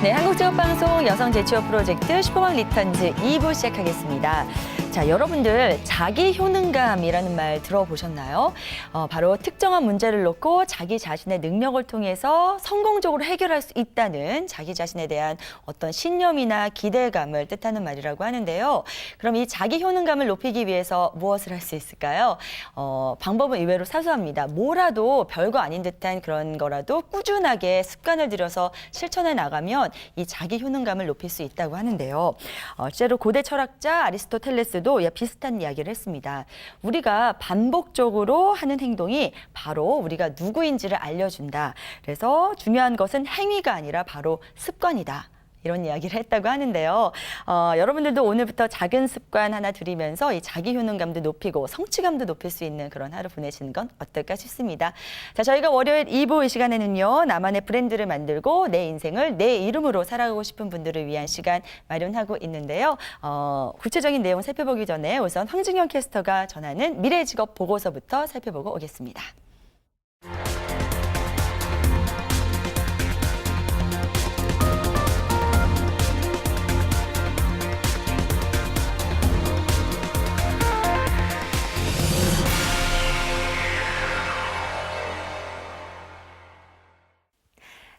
네, 한국직업방송 여성재취업 프로젝트 슈퍼방 리턴즈 2부 시작하겠습니다. 자, 여러분들 자기 효능감이라는 말 들어보셨나요? 바로 특정한 문제를 놓고 자기 자신의 능력을 통해서 성공적으로 해결할 수 있다는 자기 자신에 대한 어떤 신념이나 기대감을 뜻하는 말이라고 하는데요. 그럼 이 자기 효능감을 높이기 위해서 무엇을 할 수 있을까요? 방법은 의외로 사소합니다. 뭐라도 별거 아닌 듯한 그런 거라도 꾸준하게 습관을 들여서 실천해 나가면 이 자기 효능감을 높일 수 있다고 하는데요. 실제로 고대 철학자 아리스토텔레스도 비슷한 이야기를 했습니다. 우리가 반복적으로 하는 행동이 바로 우리가 누구인지를 알려준다. 그래서 중요한 것은 행위가 아니라 바로 습관이다. 이런 이야기를 했다고 하는데요. 여러분들도 오늘부터 작은 습관 하나 들이면서 이 자기 효능감도 높이고 성취감도 높일 수 있는 그런 하루 보내시는 건 어떨까 싶습니다. 자, 저희가 월요일 2부 이 시간에는요. 나만의 브랜드를 만들고 내 인생을 내 이름으로 살아가고 싶은 분들을 위한 시간 마련하고 있는데요. 구체적인 내용 살펴보기 전에 우선 황진경 캐스터가 전하는 미래 직업 보고서부터 살펴보고 오겠습니다.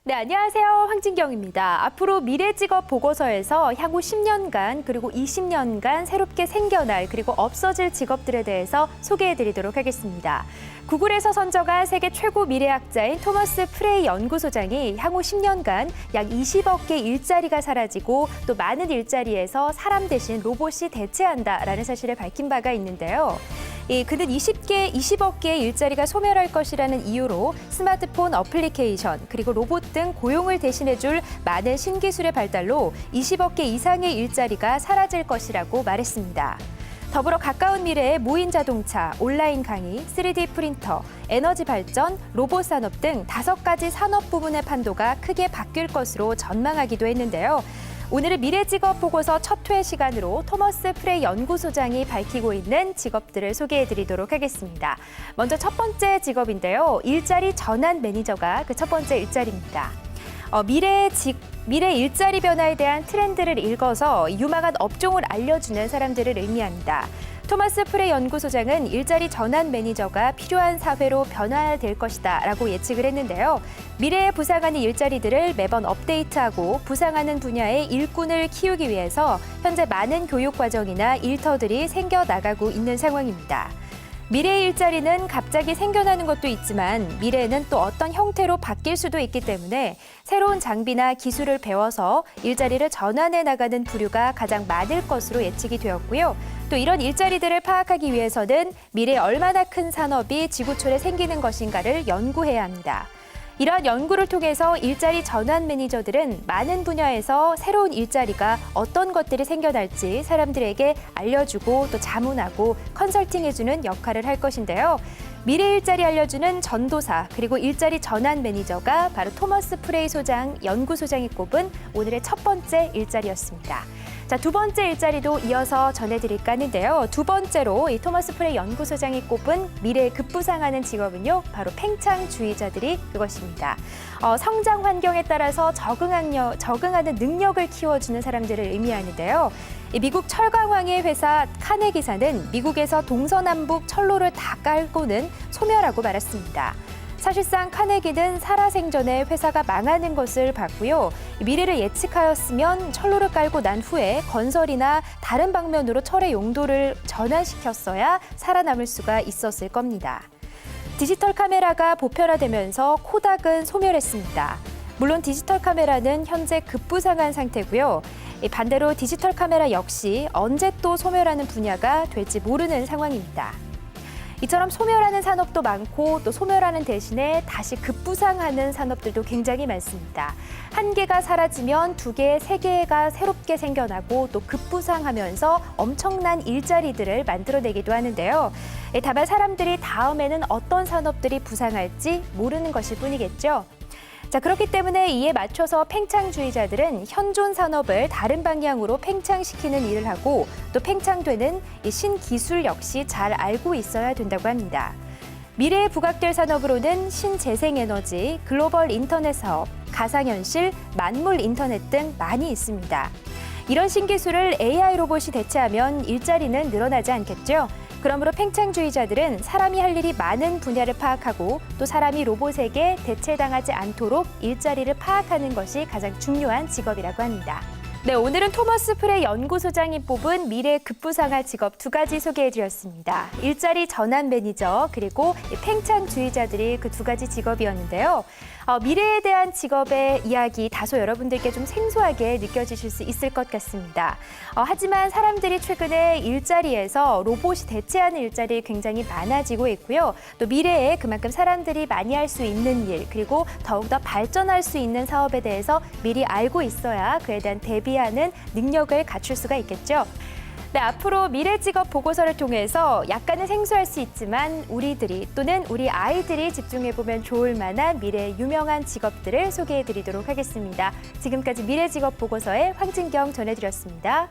네, 안녕하세요. 황진경입니다. 앞으로 미래 직업 보고서에서 향후 10년간 그리고 20년간 새롭게 생겨날 그리고 없어질 직업들에 대해서 소개해드리도록 하겠습니다. 구글에서 선정한 세계 최고 미래학자인 토머스 프레이 연구소장이 향후 10년간 약 20억 개 일자리가 사라지고 또 많은 일자리에서 사람 대신 로봇이 대체한다라는 사실을 밝힌 바가 있는데요. 그는 20억 개의 일자리가 소멸할 것이라는 이유로 스마트폰 어플리케이션 그리고 로봇 등 고용을 대신해줄 많은 신기술의 발달로 20억 개 이상의 일자리가 사라질 것이라고 말했습니다. 더불어 가까운 미래에 무인 자동차, 온라인 강의, 3D 프린터, 에너지 발전, 로봇 산업 등 5가지 산업 부문의 판도가 크게 바뀔 것으로 전망하기도 했는데요. 오늘은 미래 직업 보고서 첫 회 시간으로 토머스 프레이 연구소장이 밝히고 있는 직업들을 소개해드리도록 하겠습니다. 먼저 첫 번째 직업인데요. 일자리 전환 매니저가 그 첫 번째 일자리입니다. 미래 일자리 변화에 대한 트렌드를 읽어서 유망한 업종을 알려주는 사람들을 의미합니다. 토머스 프레이 연구소장은 일자리 전환 매니저가 필요한 사회로 변화될 것이다 라고 예측을 했는데요. 미래에 부상하는 일자리들을 매번 업데이트하고 부상하는 분야의 일꾼을 키우기 위해서 현재 많은 교육 과정이나 일터들이 생겨나가고 있는 상황입니다. 미래의 일자리는 갑자기 생겨나는 것도 있지만 미래에는 또 어떤 형태로 바뀔 수도 있기 때문에 새로운 장비나 기술을 배워서 일자리를 전환해 나가는 부류가 가장 많을 것으로 예측이 되었고요. 또 이런 일자리들을 파악하기 위해서는 미래에 얼마나 큰 산업이 지구촌에 생기는 것인가를 연구해야 합니다. 이러한 연구를 통해서 일자리 전환 매니저들은 많은 분야에서 새로운 일자리가 어떤 것들이 생겨날지 사람들에게 알려주고 또 자문하고 컨설팅해주는 역할을 할 것인데요. 미래 일자리 알려주는 전도사 그리고 일자리 전환 매니저가 바로 토머스 프레이 소장, 연구소장이 꼽은 오늘의 첫 번째 일자리였습니다. 자, 두 번째 일자리도 이어서 전해드릴까 하는데요. 두 번째로 이 토머스 프레이 연구소장이 꼽은 미래에 급부상하는 직업은요. 바로 팽창주의자들이 그것입니다. 성장 환경에 따라서 적응하는 능력을 키워주는 사람들을 의미하는데요. 미국 철강왕의 회사 카네기사는 미국에서 동서남북 철로를 다 깔고는 소멸하고 말았습니다. 사실상 카네기는 살아생전에 회사가 망하는 것을 봤고요. 미래를 예측하였으면 철로를 깔고 난 후에 건설이나 다른 방면으로 철의 용도를 전환시켰어야 살아남을 수가 있었을 겁니다. 디지털 카메라가 보편화되면서 코닥은 소멸했습니다. 물론 디지털 카메라는 현재 급부상한 상태고요. 반대로 디지털 카메라 역시 언제 또 소멸하는 분야가 될지 모르는 상황입니다. 이처럼 소멸하는 산업도 많고 또 소멸하는 대신에 다시 급부상하는 산업들도 굉장히 많습니다. 한 개가 사라지면 두 개, 세 개가 새롭게 생겨나고 또 급부상하면서 엄청난 일자리들을 만들어내기도 하는데요. 다만 사람들이 다음에는 어떤 산업들이 부상할지 모르는 것일 뿐이겠죠. 자, 그렇기 때문에 이에 맞춰서 팽창주의자들은 현존 산업을 다른 방향으로 팽창시키는 일을 하고 또 팽창되는 이 신기술 역시 잘 알고 있어야 된다고 합니다. 미래에 부각될 산업으로는 신재생에너지, 글로벌 인터넷 사업, 가상현실, 만물 인터넷 등 많이 있습니다. 이런 신기술을 AI 로봇이 대체하면 일자리는 늘어나지 않겠죠? 그러므로 팽창주의자들은 사람이 할 일이 많은 분야를 파악하고 또 사람이 로봇에게 대체당하지 않도록 일자리를 파악하는 것이 가장 중요한 직업이라고 합니다. 네, 오늘은 토머스 프레 연구소장이 뽑은 미래 급부상할 직업 2가지 소개해드렸습니다. 일자리 전환 매니저 그리고 팽창주의자들이 그 2가지 직업이었는데요. 미래에 대한 직업의 이야기 다소 여러분들께 좀 생소하게 느껴지실 수 있을 것 같습니다. 하지만 사람들이 최근에 일자리에서 로봇이 대체하는 일자리 굉장히 많아지고 있고요. 또 미래에 그만큼 사람들이 많이 할 수 있는 일 그리고 더욱더 발전할 수 있는 사업에 대해서 미리 알고 있어야 그에 대한 대비하는 능력을 갖출 수가 있겠죠. 네, 앞으로 미래 직업 보고서를 통해서 약간은 생소할 수 있지만 우리들이 또는 우리 아이들이 집중해보면 좋을 만한 미래의 유명한 직업들을 소개해드리도록 하겠습니다. 지금까지 미래 직업 보고서의 황진경 전해드렸습니다.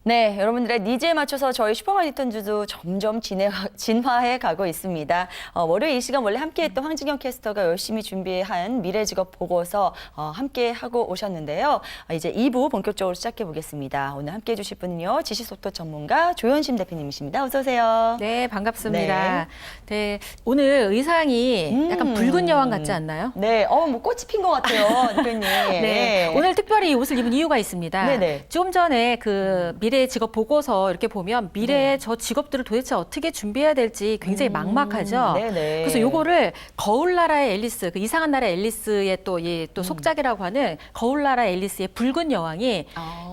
네, 여러분들의 니즈에 맞춰서 저희 슈퍼만 리턴즈도 점점 진화해 가고 있습니다. 월요일 이 시간 원래 함께했던 황진경 캐스터가 열심히 준비한 미래 직업 보고서 함께 하고 오셨는데요. 이제 2부 본격적으로 시작해 보겠습니다. 오늘 함께해 주실 분은요, 지식소프트 전문가 조현심 대표님이십니다. 어서 오세요. 네, 반갑습니다. 네, 오늘 의상이 약간 붉은 여왕 같지 않나요? 네, 뭐 꽃이 핀 것 같아요, 대표님. 네, 오늘 특별히 이 옷을 입은 이유가 있습니다. 네네. 좀 전에 그 미래 직업 보고서 이렇게 보면 미래의 저 직업들을 도대체 어떻게 준비해야 될지 굉장히 막막하죠. 네네. 그래서 요거를 거울나라의 앨리스, 그 이상한 나라 앨리스의 또 속작이라고 하는 거울나라 앨리스의 붉은 여왕이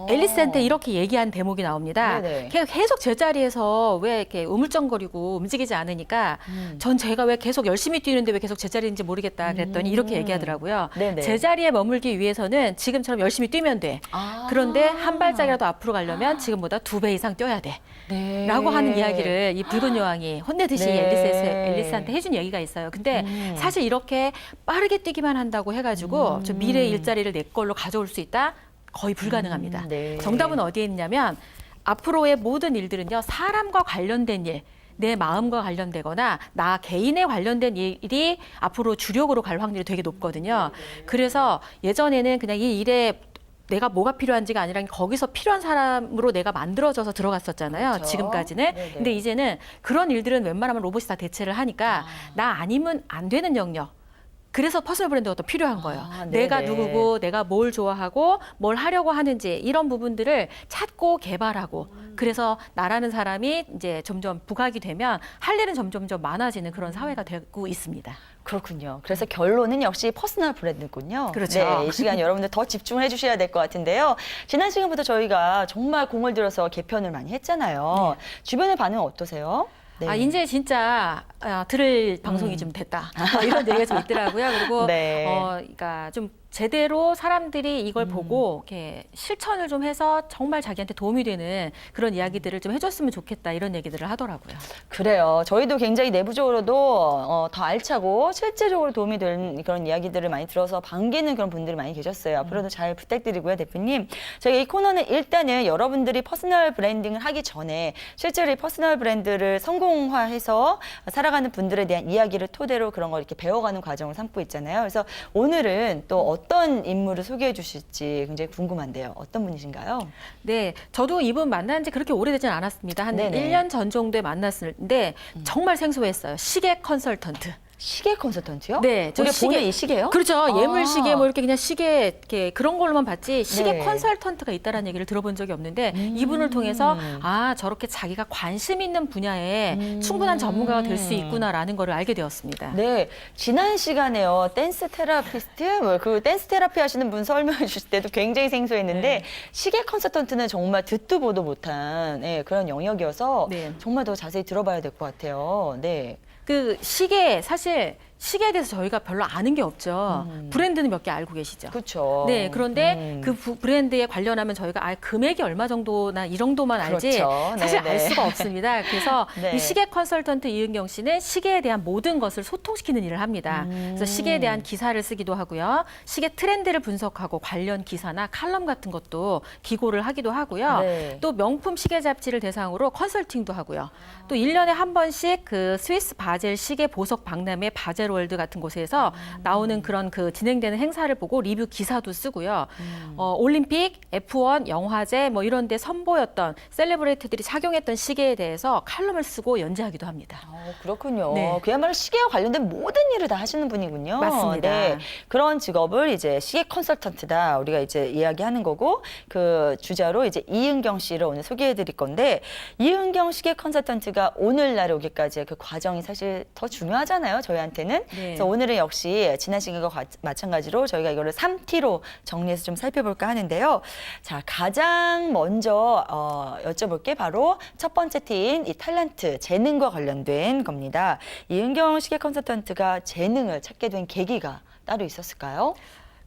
앨리스한테 이렇게 얘기한 대목이 나옵니다. 네네. 계속 제자리에서 왜 이렇게 우물쩡거리고 움직이지 않으니까 전 제가 왜 계속 열심히 뛰는데 왜 계속 제자리인지 모르겠다 그랬더니 이렇게 얘기하더라고요. 네네. 제자리에 머물기 위해서는 지금처럼 열심히 뛰면 돼. 그런데 한 발짝이라도 앞으로 가려면 지금보다 2배 이상 뛰어야 돼. 네. 라고 하는 이야기를 이 붉은 여왕이 혼내듯이 네. 앨리스한테 해준 얘기가 있어요. 근데 사실 이렇게 빠르게 뛰기만 한다고 해가지고 좀 미래의 일자리를 내 걸로 가져올 수 있다? 거의 불가능합니다. 네. 정답은 어디에 있냐면 앞으로의 모든 일들은요, 사람과 관련된 일, 내 마음과 관련되거나 나 개인에 관련된 일이 앞으로 주력으로 갈 확률이 되게 높거든요. 그래서 예전에는 그냥 이 일에 내가 뭐가 필요한지가 아니라 거기서 필요한 사람으로 내가 만들어져서 들어갔었잖아요. 그렇죠. 지금까지는. 네네. 근데 이제는 그런 일들은 웬만하면 로봇이 다 대체를 하니까 나 아니면 안 되는 영역. 그래서 퍼스널 브랜드가 더 필요한 거예요. 내가 네네. 누구고 내가 뭘 좋아하고 뭘 하려고 하는지 이런 부분들을 찾고 개발하고 그래서 나라는 사람이 이제 점점 부각이 되면 할 일은 점점 많아지는 그런 사회가 되고 있습니다. 그렇군요. 그래서 결론은 역시 퍼스널 브랜드군요. 그렇죠. 네, 이 시간 여러분들 더 집중을 해주셔야 될 것 같은데요. 지난 시간부터 저희가 정말 공을 들여서 개편을 많이 했잖아요. 주변의 반응은 어떠세요? 네. 이제 진짜 들을 방송이 좀 됐다. 이런 얘기가 좀 있더라고요. 그리고 네. 그러니까 좀 제대로 사람들이 이걸 보고 이렇게 실천을 좀 해서 정말 자기한테 도움이 되는 그런 이야기들을 좀 해줬으면 좋겠다 이런 얘기들을 하더라고요. 그래요. 저희도 굉장히 내부적으로도 더 알차고 실제적으로 도움이 되는 그런 이야기들을 많이 들어서 반기는 그런 분들이 많이 계셨어요. 앞으로도 잘 부탁드리고요, 대표님. 저희 이 코너는 일단은 여러분들이 퍼스널 브랜딩을 하기 전에 실제로 이 퍼스널 브랜드를 성공화해서 살아가는 분들에 대한 이야기를 토대로 그런 걸 이렇게 배워가는 과정을 삼고 있잖아요. 그래서 오늘은 또 어떤 인물을 소개해 주실지 굉장히 궁금한데요. 어떤 분이신가요? 네, 저도 이분 만난 지 그렇게 오래되진 않았습니다. 한 네네. 1년 전 정도에 만났는데 정말 생소했어요. 시계 컨설턴트. 시계 컨설턴트요? 네, 저 우리가 시계- 보는 이 시계요? 그렇죠. 예물 시계 뭐 이렇게 그냥 시계 이렇게 그런 걸로만 봤지 시계 네. 컨설턴트가 있다라는 얘기를 들어본 적이 없는데 이분을 통해서 저렇게 자기가 관심 있는 분야에 충분한 전문가가 될 수 있구나라는 걸 알게 되었습니다. 네, 지난 시간에요. 댄스 테라피스트, 그 댄스 테라피 하시는 분 설명해 주실 때도 굉장히 생소했는데 시계 컨설턴트는 정말 듣도 보도 못한 그런 영역이어서 네. 정말 더 자세히 들어봐야 될 것 같아요. 네. 그 시계 사실 시계에 대해서 저희가 별로 아는 게 없죠. 브랜드는 몇 개 알고 계시죠. 그렇죠. 네, 그런데 그 브랜드에 관련하면 저희가 금액이 얼마 정도나 이 정도만 알지 그렇죠. 사실 네네. 알 수가 없습니다. 그래서 네. 이 시계 컨설턴트 이은경 씨는 시계에 대한 모든 것을 소통시키는 일을 합니다. 그래서 시계에 대한 기사를 쓰기도 하고요. 시계 트렌드를 분석하고 관련 기사나 칼럼 같은 것도 기고를 하기도 하고요. 네. 또 명품 시계 잡지를 대상으로 컨설팅도 하고요. 또 1년에 한 번씩 그 스위스 바젤 시계 보석 박람회 바젤 바젤월드 같은 곳에서 나오는 그런 그 진행되는 행사를 보고 리뷰 기사도 쓰고요. 올림픽, F1, 영화제 뭐 이런 데 선보였던 셀레브리티들이 착용했던 시계에 대해서 칼럼을 쓰고 연재하기도 합니다. 그렇군요. 네. 그야말로 시계와 관련된 모든 일을 다 하시는 분이군요. 맞습니다. 네. 그런 직업을 이제 시계 컨설턴트다 우리가 이제 이야기하는 거고 그 주자로 이제 이은경 씨를 오늘 소개해드릴 건데 이은경 시계 컨설턴트가 오늘날에 오기까지의 그 과정이 사실 더 중요하잖아요. 저희한테는. 네. 그래서 오늘은 역시 지난 시간과 마찬가지로 저희가 이거를 3T로 정리해서 좀 살펴볼까 하는데요. 자, 가장 먼저 여쭤볼 게 바로 첫 번째 T인 이 탤런트, 재능과 관련된 겁니다. 이은경 시계 컨설턴트가 재능을 찾게 된 계기가 따로 있었을까요?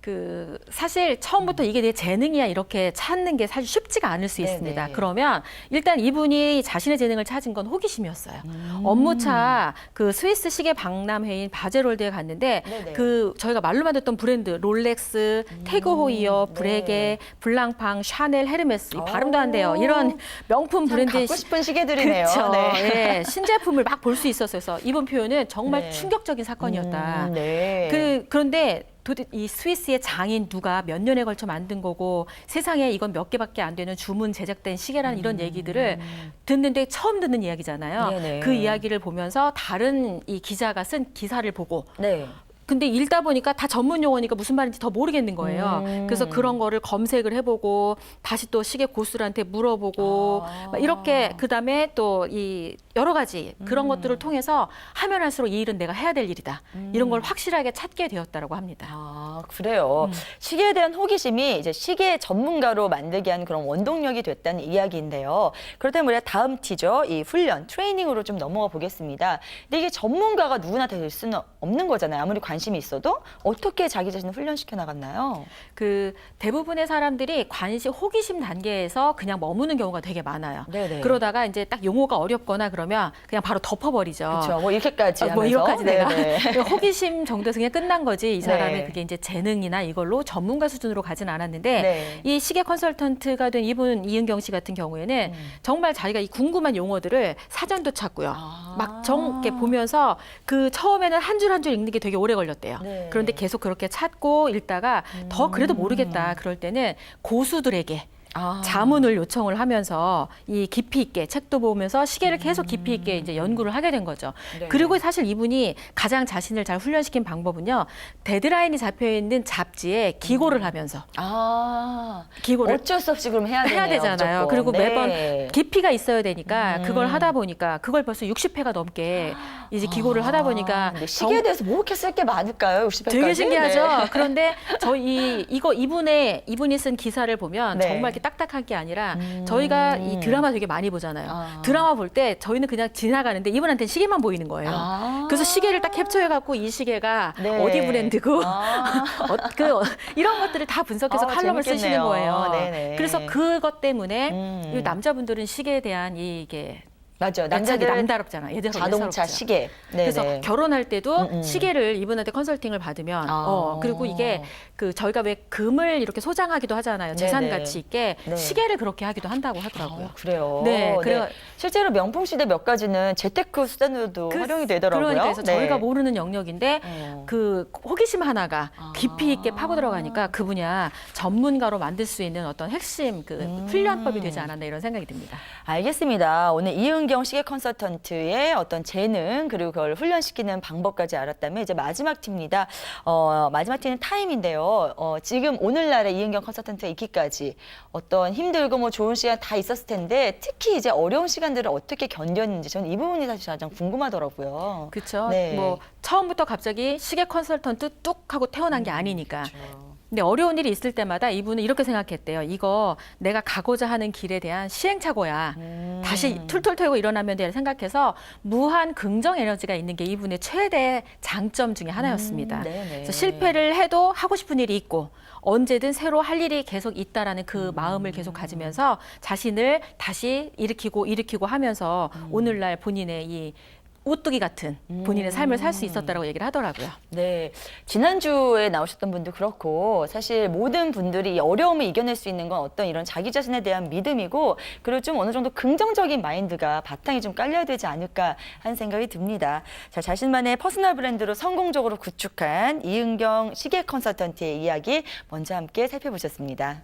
그 사실 처음부터 이게 내 재능이야 이렇게 찾는 게 사실 쉽지가 않을 수 있습니다. 네네. 그러면 일단 이분이 자신의 재능을 찾은 건 호기심이었어요. 업무차 그 스위스 시계 박람회인 바젤월드에 갔는데 네네. 그 저희가 말로만 듣던 브랜드 롤렉스, 태그 호이어, 브레게, 네. 블랑팡, 샤넬, 헤르메스 이 발음도 오. 안 돼요. 이런 명품 참 브랜드의 갖고 싶은 시계들이네요. 그렇죠. 네. 예, 신제품을 막 볼 수 있었어요. 이번 표현은 정말 네. 충격적인 사건이었다. 네. 그런데 이 스위스의 장인 누가 몇 년에 걸쳐 만든 거고 세상에 이건 몇 개밖에 안 되는 주문 제작된 시계라는 이런 얘기들을 듣는데 처음 듣는 이야기잖아요. 네네. 그 이야기를 보면서 다른 이 기자가 쓴 기사를 보고 네. 근데 읽다 보니까 다 전문 용어니까 무슨 말인지 더 모르겠는 거예요. 그래서 그런 거를 검색을 해보고 다시 또 시계 고수들한테 물어보고 막 이렇게 그다음에 또 이 여러 가지 그런 것들을 통해서 하면 할수록 이 일은 내가 해야 될 일이다. 이런 걸 확실하게 찾게 되었다라고 합니다. 아, 그래요. 시계에 대한 호기심이 이제 시계 전문가로 만들게 한 그런 원동력이 됐다는 이야기인데요. 그렇다면 우리가 다음 T죠. 이 훈련, 트레이닝으로 좀 넘어가 보겠습니다. 근데 이게 전문가가 누구나 될 수는 없는 거잖아요. 아무리 관심이 있어도 어떻게 자기 자신을 훈련시켜 나갔나요? 그 대부분의 사람들이 호기심 단계에서 그냥 머무는 경우가 되게 많아요. 네네. 그러다가 이제 딱 용어가 어렵거나 그러면 그냥 바로 덮어버리죠. 그렇죠. 뭐 이렇게까지 하면서. 뭐 이렇게까지 내가 네네. 호기심 정도에서 그냥 끝난 거지. 이 사람의 네. 그게 이제 재능이나 이걸로 전문가 수준으로 가진 않았는데 네. 이 시계 컨설턴트가 된 이분 이은경 씨 같은 경우에는 정말 자기가 이 궁금한 용어들을 사전도 찾고요. 막 이렇게 보면서 그 처음에는 한 줄 한 줄 읽는 게 되게 오래 걸렸대요. 네. 그런데 계속 그렇게 찾고 읽다가 더 그래도 모르겠다. 그럴 때는 고수들에게 자문을 요청을 하면서 이 깊이 있게 책도 보면서 시계를 계속 깊이 있게 이제 연구를 하게 된 거죠. 네. 그리고 사실 이분이 가장 자신을 잘 훈련시킨 방법은요. 데드라인이 잡혀 있는 잡지에 기고를 하면서 기고를 어쩔 수 없이 그럼 해야 되잖아요. 무조건. 그리고 네. 매번 깊이가 있어야 되니까 그걸 하다 보니까 그걸 벌써 60회가 넘게 이제 기고를 하다 보니까 근데 시계에 대해서 뭐 이렇게 쓸 게 많을까요? 60회까지? 되게 신기하죠. 네. 그런데 이분이 쓴 기사를 보면 네. 정말 이렇게 딱딱한 게 아니라 저희가 이 드라마 되게 많이 보잖아요. 드라마 볼 때 저희는 그냥 지나가는데 이분한테는 시계만 보이는 거예요. 그래서 시계를 딱 캡처해갖고 이 시계가 네. 어디 브랜드고 이런 것들을 다 분석해서 칼럼을 재밌겠네요. 쓰시는 거예요. 네네. 그래서 그것 때문에 이 남자분들은 시계에 대한 이게 맞아요. 남자들 남자들은 남다롭잖아. 얘들 자동차, 시계. 네네. 그래서 결혼할 때도 시계를 이분한테 컨설팅을 받으면 그리고 이게 그 저희가 왜 금을 이렇게 소장하기도 하잖아요. 재산 네네. 가치 있게 네. 시계를 그렇게 하기도 한다고 하더라고요. 그래요. 네, 그래요. 실제로 명품 시대 몇 가지는 재테크 수단으로도 활용이 되더라고요. 그러니까 그래서 네. 저희가 모르는 영역인데 어. 그 호기심 하나가 깊이 있게 파고 들어가니까 그 분야 전문가로 만들 수 있는 어떤 핵심 그 훈련법이 되지 않았나 이런 생각이 듭니다. 알겠습니다. 오늘 이은경 시계 컨설턴트의 어떤 재능 그리고 그걸 훈련시키는 방법까지 알았다면 이제 마지막 팀입니다. 마지막 팀은 타임인데요. 지금 오늘날의 이은경 컨설턴트가 있기까지 어떤 힘들고 뭐 좋은 시간 다 있었을 텐데 특히 이제 어려운 시간들을 어떻게 견뎠는지 저는 이 부분이 사실 가장 궁금하더라고요. 그렇죠. 네. 뭐 처음부터 갑자기 시계 컨설턴트 뚝 하고 태어난 게 아니니까. 그렇죠. 근데 어려운 일이 있을 때마다 이분은 이렇게 생각했대요. 이거 내가 가고자 하는 길에 대한 시행착오야. 다시 툴툴 털고 일어나면 돼 생각해서 무한 긍정 에너지가 있는 게 이분의 최대 장점 중에 하나였습니다. 네네. 그래서 실패를 해도 하고 싶은 일이 있고 언제든 새로 할 일이 계속 있다라는 그 마음을 계속 가지면서 자신을 다시 일으키고 하면서 오늘날 본인의 이 오뚜기 같은 본인의 삶을 살 수 있었다라고 얘기를 하더라고요. 네, 지난주에 나오셨던 분도 그렇고 사실 모든 분들이 이 어려움을 이겨낼 수 있는 건 어떤 이런 자기 자신에 대한 믿음이고 그리고 좀 어느 정도 긍정적인 마인드가 바탕이 좀 깔려야 되지 않을까 하는 생각이 듭니다. 자, 자신만의 퍼스널 브랜드로 성공적으로 구축한 이은경 시계 컨설턴트의 이야기 먼저 함께 살펴보셨습니다.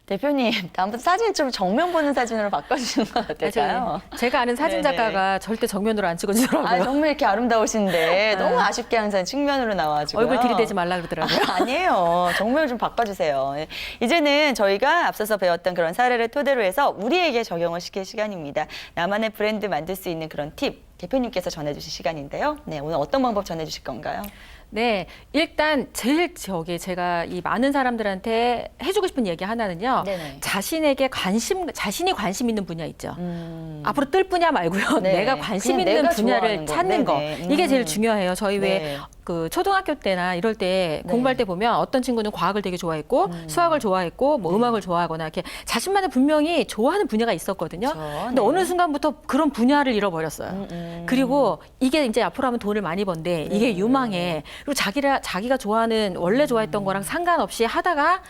대표님, 다음부터 사진 좀 정면 보는 사진으로 바꿔주시는 건 어떨까요? 제가 아는 사진 네네. 작가가 절대 정면으로 안 찍어주더라고요. 아, 정말 이렇게 아름다우신데 너무 아쉽게 항상 측면으로 나와가지고 얼굴 들이대지 말라 그러더라고요. 아니에요. 정말 좀 바꿔주세요. 이제는 저희가 앞서서 배웠던 그런 사례를 토대로 해서 우리에게 적용을 시킬 시간입니다. 나만의 브랜드 만들 수 있는 그런 팁 대표님께서 전해주실 시간인데요. 네, 오늘 어떤 방법 전해주실 건가요? 네, 일단 제일 제가 이 많은 사람들한테 해주고 싶은 얘기 하나는요. 네네. 자신이 관심 있는 분야 있죠. 앞으로 뜰 분야 말고요. 네. 내가 관심 그냥 있는 내가 분야를 좋아하는 거. 찾는 거. 네네. 이게 제일 중요해요. 저희 네. 왜 그 초등학교 때나 이럴 때 네. 공부할 때 보면 어떤 친구는 과학을 되게 좋아했고 수학을 좋아했고 뭐 음악을 좋아하거나 이렇게 자신만의 분명히 좋아하는 분야가 있었거든요. 그렇죠. 근데 네. 어느 순간부터 그런 분야를 잃어버렸어요. 그리고 이게 이제 앞으로 하면 돈을 많이 번대. 네. 이게 유망해. 그리고 자기가 좋아하는 원래 좋아했던 거랑 상관없이 하다가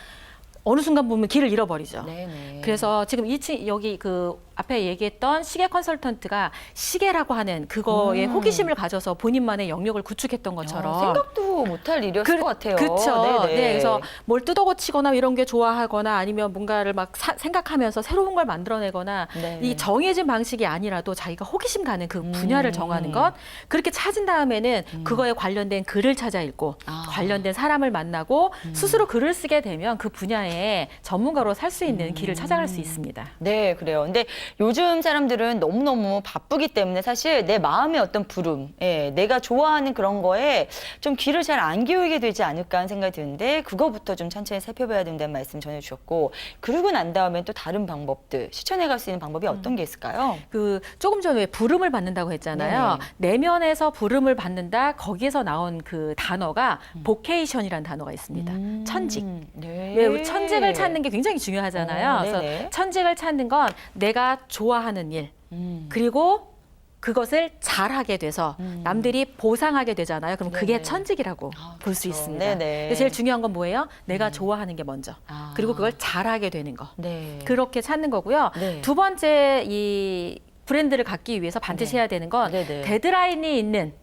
어느 순간 보면 길을 잃어버리죠. 네네. 그래서 지금 여기 그 앞에 얘기했던 시계 컨설턴트가 시계라고 하는 그거에 호기심을 가져서 본인만의 영역을 구축했던 것처럼 생각도 못할 일이었을 것 같아요. 그렇죠. 네네. 네, 그래서 뭘 뜯어고치거나 이런 게 좋아하거나 아니면 뭔가를 막 생각하면서 새로운 걸 만들어내거나 네. 이 정해진 방식이 아니라도 자기가 호기심 가는 그 분야를 정하는 것 그렇게 찾은 다음에는 그거에 관련된 글을 찾아 읽고 관련된 사람을 만나고 스스로 글을 쓰게 되면 그 분야에 전문가로 살 수 있는 길을 찾아갈 수 있습니다. 네, 그래요. 근데 요즘 사람들은 너무너무 바쁘기 때문에 사실 내 마음의 어떤 부름, 예, 내가 좋아하는 그런 거에 좀 귀를 잘 안 기울이게 되지 않을까 하는 생각이 드는데 그거부터 좀 천천히 살펴봐야 된다는 말씀 전해주셨고 그러고 난 다음에 또 다른 방법들 실천해 갈 수 있는 방법이 어떤 게 있을까요? 그 조금 전에 왜 부름을 받는다고 했잖아요. 내면에서 부름을 받는다. 거기에서 나온 그 단어가 보케이션이라는 단어가 있습니다. 천직. 네. 왜 천직을 찾는 게 굉장히 중요하잖아요. 네네. 그래서 천직을 찾는 건 내가 좋아하는 일 그리고 그것을 잘하게 돼서 남들이 보상하게 되잖아요. 그럼 그게 네네. 천직이라고 볼 수 그렇죠. 있습니다. 네네. 근데 제일 중요한 건 뭐예요? 내가 좋아하는 게 먼저. 아. 그리고 그걸 잘하게 되는 거. 네. 그렇게 찾는 거고요. 네. 두 번째 이 브랜드를 갖기 위해서 반드시 해야 되는 건 네네. 데드라인이 있는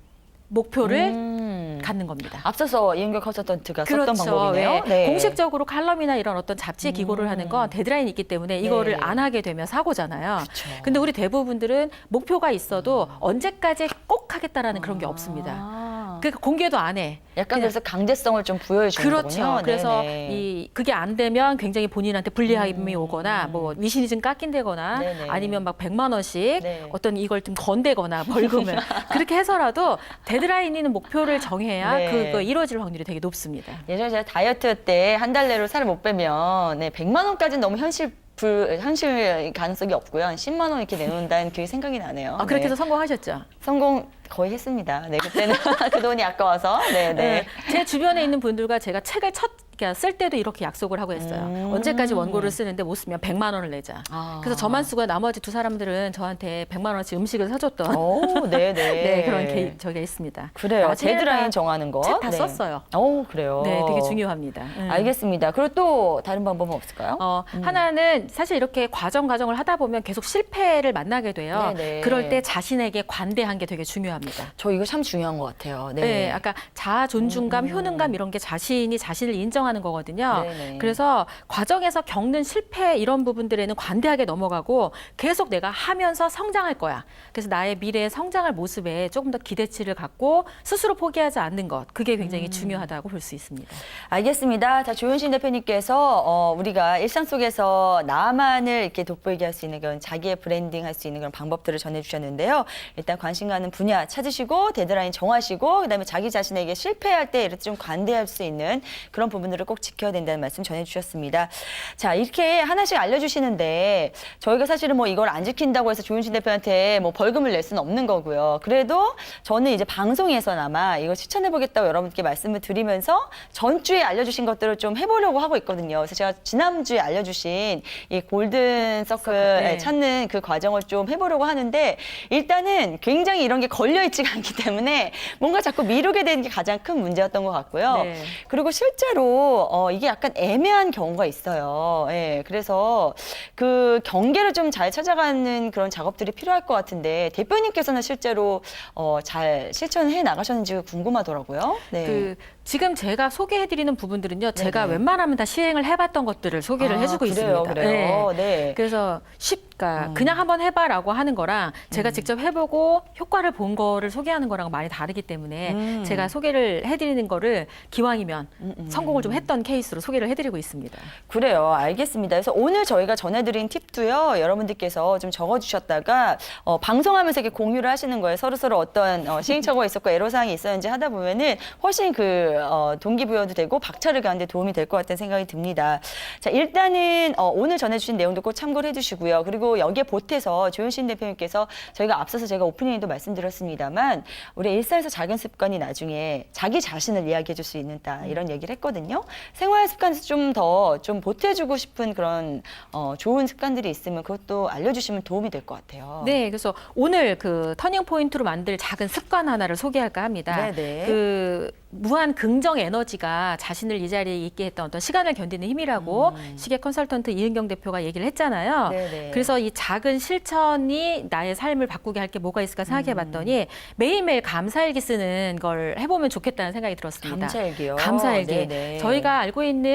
목표를 갖는 겁니다. 앞서서 이은경 컨설턴트가 썼던 그렇죠. 방법이네요. 네. 공식적으로 칼럼이나 이런 어떤 잡지에 기고를 하는 건 데드라인이 있기 때문에 이거를 네. 안 하게 되면 사고잖아요. 그쵸. 근데 우리 대부분들은 목표가 있어도 언제까지 꼭 하겠다라는 그런 게 없습니다. 그러니까 공개도 안 해. 약간 그래서 강제성을 좀 부여해 주는 그렇죠. 거군요. 그래서 네네. 그게 안 되면 굉장히 본인한테 불리함이 오거나 뭐 위신이 좀 깎인다거나 네네. 아니면 막 100만 원씩 네. 어떤 이걸 좀 건대거나 벌금을 그렇게 해서라도 데드라인 있는 목표를 정해야 네. 그거 이루어질 확률이 되게 높습니다. 예전에 제가 다이어트 때 한 달 내로 살을 못 빼면 100만 원까지는 너무 현실 현실 가능성이 없고요. 한 10만 원 이렇게 내놓는다는 그게 생각이 나네요. 아, 그렇게 네. 해서 성공하셨죠? 성공 거의 했습니다. 네, 그때는 그 돈이 아까워서. 네, 네. 제 주변에 있는 분들과 제가 책을 그러니까 쓸 때도 이렇게 약속을 하고 했어요. 언제까지 원고를 쓰는데 못 쓰면 100만 원을 내자. 아. 그래서 저만 쓰고 나머지 두 사람들은 저한테 100만 원어치 음식을 사줬던 오, 네, 네. 네, 그런 저희가 있습니다. 그래요. 책에다 데드라인 정하는 거. 책 다 네. 썼어요. 오, 그래요. 네, 되게 중요합니다. 알겠습니다. 그리고 또 다른 방법은 없을까요? 하나는 사실 이렇게 과정을 하다 보면 계속 실패를 만나게 돼요. 네네. 그럴 때 자신에게 관대한 게 되게 중요합니다. 저 이거 참 중요한 것 같아요. 네. 네, 아까 자아 존중감, 효능감 이런 게 자신이 자신을 인정하는 거거든요. 네네. 그래서 과정에서 겪는 실패 이런 부분들에는 관대하게 넘어가고 계속 내가 하면서 성장할 거야. 그래서 나의 미래의 성장할 모습에 조금 더 기대치를 갖고 스스로 포기하지 않는 것, 그게 굉장히 중요하다고 볼 수 있습니다. 알겠습니다. 자, 조윤신 대표님께서 우리가 일상 속에서 나만을 이렇게 돋보이게 할 수 있는 그런 자기의 브랜딩 할 수 있는 그런 방법들을 전해주셨는데요. 일단 관심 가는 분야 찾으시고 데드라인 정하시고 그다음에 자기 자신에게 실패할 때 이렇게 좀 관대할 수 있는 그런 부분들을 꼭 지켜야 된다는 말씀 전해주셨습니다. 자, 이렇게 하나씩 알려주시는데 저희가 사실은 뭐 이걸 안 지킨다고 해서 조윤신 대표한테 뭐 벌금을 낼 수는 없는 거고요. 그래도 저는 이제 방송에서나마 이걸 추천해보겠다고 여러분께 말씀을 드리면서 전주에 알려주신 것들을 좀 해보려고 하고 있거든요. 그래서 제가 지난주에 알려주신 이 골든 서클 네. 찾는 그 과정을 좀 해보려고 하는데 일단은 굉장히 이런 게 걸려있지가 않기 때문에 뭔가 자꾸 미루게 되는 게 가장 큰 문제였던 것 같고요. 네. 그리고 실제로 이게 약간 애매한 경우가 있어요. 예, 그래서 그 경계를 좀 잘 찾아가는 그런 작업들이 필요할 것 같은데 대표님께서는 실제로 잘 실천해 나가셨는지 궁금하더라고요. 네. 지금 제가 소개해드리는 부분들은요, 제가 네네. 웬만하면 다 시행을 해봤던 것들을 소개를 해주고 그래요, 있습니다. 그래요. 네. 그래서 그냥 한번 해봐라고 하는 거랑 제가 직접 해보고 효과를 본 거를 소개하는 거랑 많이 다르기 때문에 제가 소개를 해드리는 거를 기왕이면 성공을 좀 했던 케이스로 소개를 해드리고 있습니다. 그래요. 알겠습니다. 그래서 오늘 저희가 전해드린 팁도요. 여러분들께서 좀 적어주셨다가 방송하면서 이렇게 공유를 하시는 거예요. 서로서로 어떤 시행착오가 있었고 애로사항이 있었는지 하다 보면은 훨씬 동기부여도 되고 박차를 가는 데 도움이 될 것 같다는 생각이 듭니다. 자, 일단은 오늘 전해주신 내용도 꼭 참고를 해주시고요. 그리고 여기에 보태서 조윤신 대표님께서 저희가 앞서서 제가 오프닝에도 말씀드렸습니다만 우리 일상에서 작은 습관이 나중에 자기 자신을 이야기해 줄 수 있는다 이런 얘기를 했거든요. 생활 습관에서 좀 더 좀 보태주고 싶은 그런 좋은 습관들이 있으면 그것도 알려주시면 도움이 될 것 같아요. 네, 그래서 오늘 그 터닝 포인트로 만들 작은 습관 하나를 소개할까 합니다. 네네. 무한 긍정 에너지가 자신을 이 자리에 있게 했던 어떤 시간을 견디는 힘이라고 시계 컨설턴트 이은경 대표가 얘기를 했잖아요. 네네. 그래서 이 작은 실천이 나의 삶을 바꾸게 할 게 뭐가 있을까 생각해 봤더니 매일매일 감사일기 쓰는 걸 해보면 좋겠다는 생각이 들었습니다. 감사일기요? 감사일기. 네네. 저희가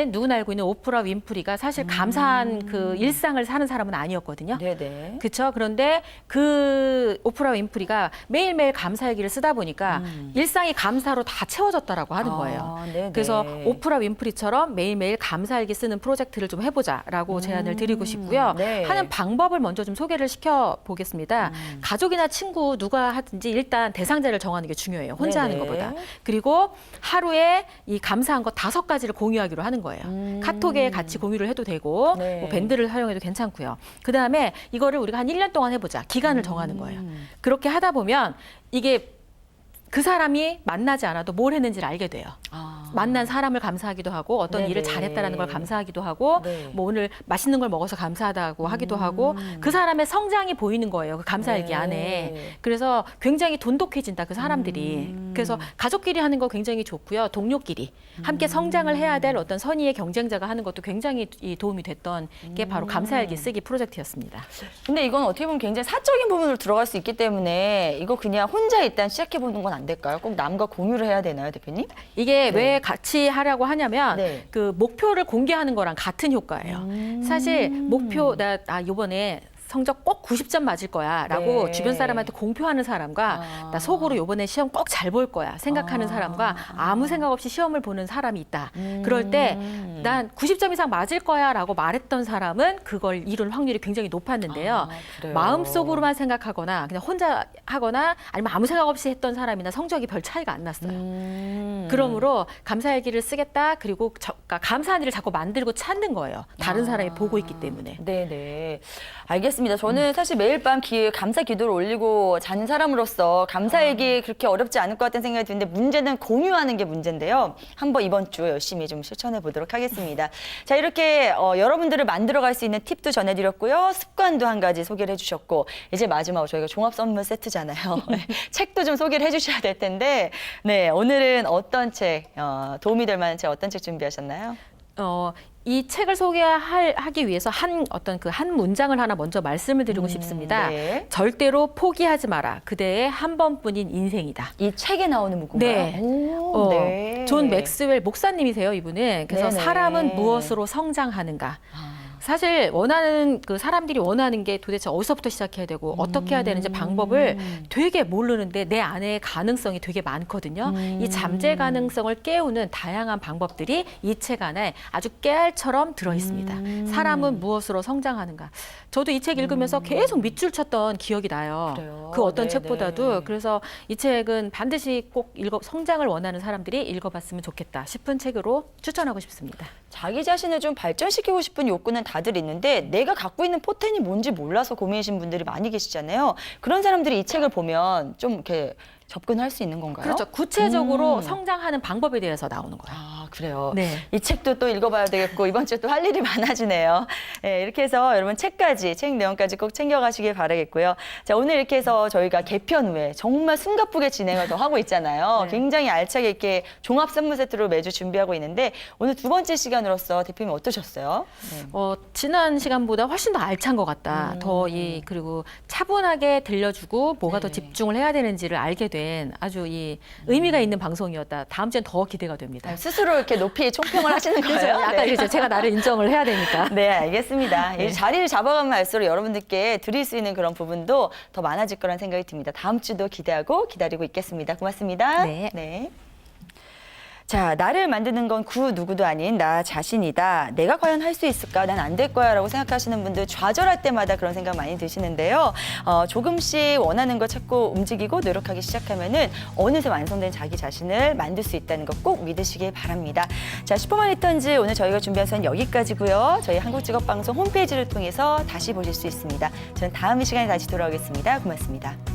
누구나 알고 있는 오프라 윈프리가 사실 감사한 그 일상을 사는 사람은 아니었거든요. 네네. 그렇죠. 그런데 그 오프라 윈프리가 매일매일 감사일기를 쓰다 보니까 일상이 감사로 다 채워졌다라고 하는 거예요. 네네. 그래서 오프라 윈프리처럼 매일매일 감사일기 쓰는 프로젝트를 좀 해보자라고 제안을 드리고 싶고요. 네. 하는 방법을 먼저 좀 소개를 시켜보겠습니다. 가족이나 친구 누가 하든지 일단 대상자를 정하는 게 중요해요. 혼자 하는 네네. 것보다. 그리고 하루에 이 감사한 거 5가지를 공유하기로 하는 거예요. 카톡에 같이 공유를 해도 되고 네. 뭐 밴드를 활용해도 괜찮고요. 그다음에 이거를 우리가 한 1년 동안 해보자. 기간을 정하는 거예요. 그렇게 하다 보면 이게 그 사람이 만나지 않아도 뭘 했는지를 알게 돼요. 만난 사람을 감사하기도 하고 어떤 네네. 일을 잘했다라는 걸 감사하기도 하고 네. 뭐 오늘 맛있는 걸 먹어서 감사하다고 하기도 하고 그 사람의 성장이 보이는 거예요. 그 감사일기 네. 안에. 그래서 굉장히 돈독해진다. 그 사람들이. 그래서 가족끼리 하는 거 굉장히 좋고요. 동료끼리 함께 성장을 해야 될 어떤 선의의 경쟁자가 하는 것도 굉장히 이 도움이 됐던 게 바로 감사일기 쓰기 프로젝트였습니다. 근데 이건 어떻게 보면 굉장히 사적인 부분으로 들어갈 수 있기 때문에 이거 그냥 혼자 일단 시작해보는 건 안 될까요? 꼭 남과 공유를 해야 되나요, 대표님? 이게 네. 왜 같이 하려고 하냐면 그 목표를 공개하는 거랑 같은 효과예요. 사실 목표, 나 요번에 성적 꼭 90점 맞을 거야라고 네. 주변 사람한테 공표하는 사람과 나 속으로 이번에 시험 꼭 잘 볼 거야 생각하는 사람과 아무 생각 없이 시험을 보는 사람이 있다. 그럴 때 난 90점 이상 맞을 거야라고 말했던 사람은 그걸 이룰 확률이 굉장히 높았는데요. 그래요? 마음속으로만 생각하거나 그냥 혼자 하거나 아니면 아무 생각 없이 했던 사람이나 성적이 별 차이가 안 났어요. 그러므로 감사일기를 쓰겠다. 그리고 그러니까 감사한 일을 자꾸 만들고 찾는 거예요. 다른 사람이 보고 있기 때문에. 네네. 알겠습니다. 저는 사실 매일 밤 감사 기도를 올리고 자는 사람으로서 감사일기 그렇게 어렵지 않을 것 같다는 생각이 드는데 문제는 공유하는 게 문제인데요. 한번 이번 주 열심히 좀 실천해 보도록 하겠습니다. 자, 이렇게 여러분들을 만들어갈 수 있는 팁도 전해드렸고요. 습관도 한 가지 소개를 해주셨고 이제 마지막으로 저희가 종합 선물 세트잖아요. 책도 좀 소개를 해주셔야 될 텐데 네, 오늘은 어떤 책, 도움이 될 만한 책 어떤 책 준비하셨나요? 이 책을 소개하기 위해서 한 문장을 하나 먼저 말씀을 드리고 싶습니다. 네. 절대로 포기하지 마라. 그대의 한 번뿐인 인생이다. 이 책에 나오는 문구인가요? 네. 오, 네. 존 맥스웰 목사님이세요, 이분은. 그래서 네네. 사람은 무엇으로 성장하는가. 사실 사람들이 원하는 게 도대체 어디서부터 시작해야 되고 어떻게 해야 되는지 방법을 되게 모르는데 내 안에 가능성이 되게 많거든요. 이 잠재 가능성을 깨우는 다양한 방법들이 이 책 안에 아주 깨알처럼 들어 있습니다. 사람은 무엇으로 성장하는가. 저도 이 책 읽으면서 계속 밑줄 쳤던 기억이 나요. 그래요? 그 어떤 네네. 책보다도. 그래서 이 책은 반드시 꼭 성장을 원하는 사람들이 읽어봤으면 좋겠다 싶은 책으로 추천하고 싶습니다. 자기 자신을 좀 발전시키고 싶은 욕구는 다들 있는데 내가 갖고 있는 포텐이 뭔지 몰라서 고민이신 분들이 많이 계시잖아요. 그런 사람들이 이 책을 보면 좀 이렇게 접근할 수 있는 건가요? 그렇죠. 구체적으로 성장하는 방법에 대해서 나오는 거예요. 아, 그래요. 네. 이 책도 또 읽어봐야 되겠고 이번 주에 또 할 일이 많아지네요. 네, 이렇게 해서 여러분 책 내용까지 꼭 챙겨가시길 바라겠고요. 자, 오늘 이렇게 해서 저희가 개편 후에 정말 숨가쁘게 진행을 더 하고 있잖아요. 네. 굉장히 알차게 이렇게 종합 선물 세트로 매주 준비하고 있는데 오늘 두 번째 시간으로서 대표님 어떠셨어요? 네. 지난 시간보다 훨씬 더 알찬 것 같다. 그리고 차분하게 들려주고 뭐가 더 네. 집중을 해야 되는지를 알게 된 아주 의미가 있는 방송이었다. 다음 주엔 더 기대가 됩니다. 스스로 이렇게 높이 총평을 하시는 거예요? 그래서 약간 네. 이제 제가 나를 인정을 해야 되니까. 네, 알겠습니다. 네. 이 자리를 잡아가면 갈수록 여러분들께 드릴 수 있는 그런 부분도 더 많아질 거란 생각이 듭니다. 다음 주도 기대하고 기다리고 있겠습니다. 고맙습니다. 네. 자, 나를 만드는 건 그 누구도 아닌 나 자신이다. 내가 과연 할 수 있을까? 난 안 될 거야 라고 생각하시는 분들 좌절할 때마다 그런 생각 많이 드시는데요. 조금씩 원하는 거 찾고 움직이고 노력하기 시작하면은 어느새 완성된 자기 자신을 만들 수 있다는 거 꼭 믿으시길 바랍니다. 자, 슈퍼만 리턴즈 오늘 저희가 준비한 수는 여기까지고요. 저희 한국직업방송 홈페이지를 통해서 다시 보실 수 있습니다. 저는 다음 이 시간에 다시 돌아오겠습니다. 고맙습니다.